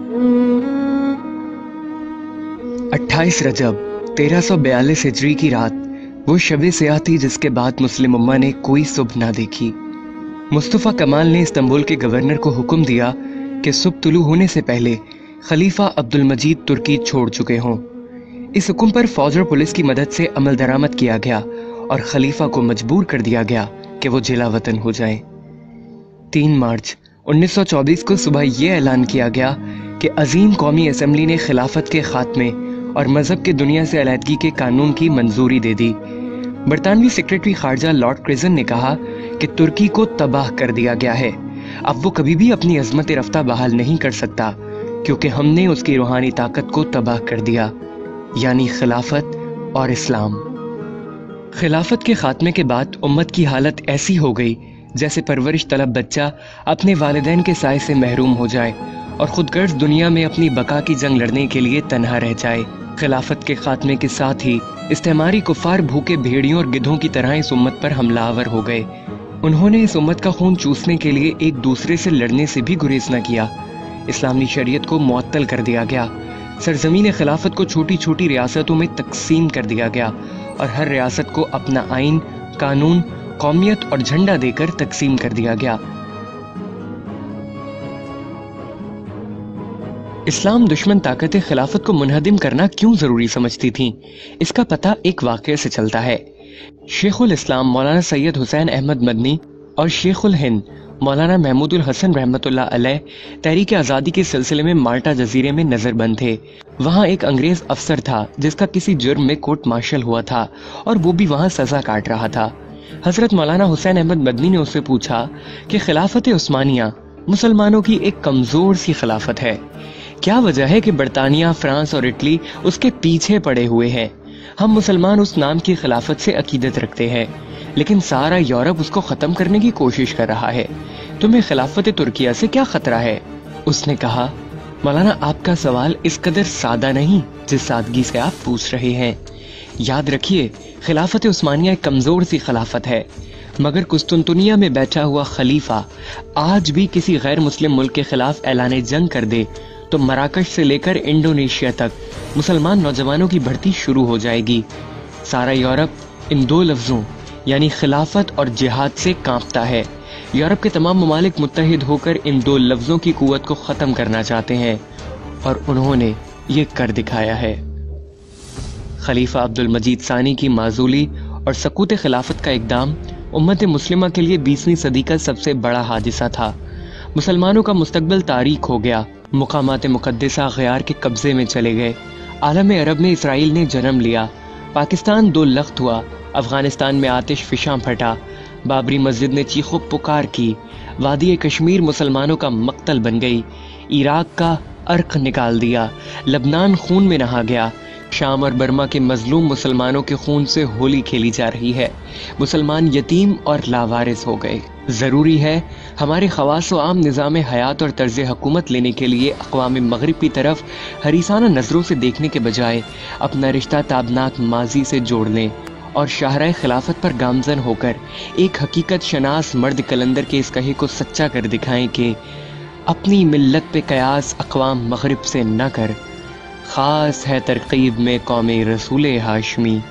28 रजब 1342 हिजरी की रात वो शब सियाह थी जिसके बाद मुस्लिम उम्मा ने कोई सुबह ना देखी। मुस्तफ़ा कमाल ने इस्तांबुल के गवर्नर को हुक्म दिया कि सुबह तुलू होने से पहले खलीफा अब्दुल मजीद तुर्की छोड़ चुके हों। इस हुक्म पर फौज और पुलिस की मदद से अमल दरामद किया गया और खलीफा को मजबूर कर दिया गया कि वो जिला वतन हो जाएं। 3 मार्च 1924 को सुबह यह ऐलान किया गया कि अजीम कौमी असम्बली ने खिलाफत के खात्मे और मजहब के दुनिया से अलहदगी के कानून की मंजूरी दे दी। बरतानवी सेक्रेटरी खारजा लॉर्ड क्रिजन ने कहा कि तुर्की को तबाह कर दिया गया है, अब वो कभी भी अपनी अजमत रफ्ता बहाल नहीं कर सकता क्योंकि हमने उसकी रूहानी ताकत को तबाह कर दिया, यानी खिलाफत और इस्लाम। खिलाफत के खात्मे के बाद उम्मत की हालत ऐसी हो गई जैसे परवरिश तलब बच्चा अपने वालिदैन के साए से महरूम हो जाए और खुदगर्ज दुनिया में अपनी बका की जंग लड़ने के लिए तन्हा रह जाए। खिलाफत के खात्मे के साथ ही इस्तेमारी कुफार भूखे भेड़ियों और गिद्धों की तरह इस उम्मत पर हमलावर हो गए। उन्होंने इस उम्मत का खून चूसने के लिए एक दूसरे से लड़ने से भी गुरेज न किया। इस्लामी शरीयत को मुअत्तल कर दिया गया। सरजमीन खिलाफत को छोटी छोटी रियासतों में तकसीम कर दिया गया और हर रियासत को अपना आइन, कानून, कौमियत और झंडा देकर तकसीम कर दिया गया। इस्लाम दुश्मन ताकतें खिलाफत को मुनहदिम करना क्यों जरूरी समझती थीं, इसका पता एक वाक़ये से चलता है। शेखुल इस्लाम मौलाना सैयद हुसैन अहमद मदनी और शेखुल हिंद मौलाना महमूदुल हसन रहमतुल्लाह अलैह तहरीक आज़ादी के सिलसिले में माल्टा जजीरे में नजरबंद थे। वहाँ एक अंग्रेज अफसर था जिसका किसी जुर्म में कोर्ट मार्शल हुआ था और वो भी वहाँ सजा काट रहा था। हजरत मौलाना हुसैन अहमद मदनी ने उससे पूछा कि खिलाफत उस्मानिया मुसलमानों की एक कमजोर सी खिलाफत है, क्या वजह है कि बरतानिया, फ्रांस और इटली उसके पीछे पड़े हुए हैं। हम मुसलमान उस नाम की खिलाफत से अकीदत रखते हैं लेकिन सारा यूरोप उसको खत्म करने की कोशिश कर रहा है, तुम्हें खिलाफत तुर्किया से क्या खतरा है? उसने कहा, मौलाना आपका सवाल इस कदर सादा नहीं जिस सादगी से आप पूछ रहे हैं। याद रखिए, खिलाफत उस्मानिया एक कमजोर सी खिलाफत है, मगर कुस्तुनतुनिया में बैठा हुआ खलीफा आज भी किसी गैर मुस्लिम मुल्क के खिलाफ ऐलान जंग कर दे तो मराकश से लेकर इंडोनेशिया तक मुसलमान नौजवानों की भर्ती शुरू हो जाएगी। सारा यूरोप इन 2 लफ्जों यानी खिलाफत और जिहाद से कांपता है। यूरोप के तमाम ममालिक मुत्तहिद होकर इन 2 लफ्जों की कुव्वत को खत्म करना चाहते हैं और उन्होंने ये कर दिखाया है। खलीफा अब्दुल मजीद सानी की माजूली और सकूत खिलाफत का इक़दाम उम्मत मुस्लिमा के लिए 20वीं सदी का सबसे बड़ा हादिसा था। मुसलमानों का मुस्तकबिल तारीख हो गया। मुकामात मुक़द्दसा ग़यार के कब्जे में चले गए। आलम अरब में इसराइल ने जन्म लिया। पाकिस्तान 2 लख्त हुआ। अफगानिस्तान में आतिश फिशां फटा। बाबरी मस्जिद ने चीखो पुकार की। वादी कश्मीर मुसलमानों का मक्तल बन गई। इराक का अर्क निकाल दिया। लबनान खून में नहा गया। शाम और बर्मा के मजलूम मुसलमानों के खून से होली खेली जा रही है। मुसलमान यतीम और लावारिस हो गए। ज़रूरी है हमारे खवास व आम निज़ाम हयात और तर्ज हुकूमत लेने के लिए अक़वाम मग़रिब की तरफ हरीसाना नज़रों से देखने के बजाय अपना रिश्ता ताबनाक माजी से जोड़ लें और शाहराए खिलाफत पर गामजन होकर एक हकीकत शनास मर्द कलंदर के इस कहे को सच्चा कर दिखाएं कि अपनी मिल्लत पे कयास अक़वाम मग़रिब से न कर, ख़ास है तरकीब में कौमे रसूल हाशमी।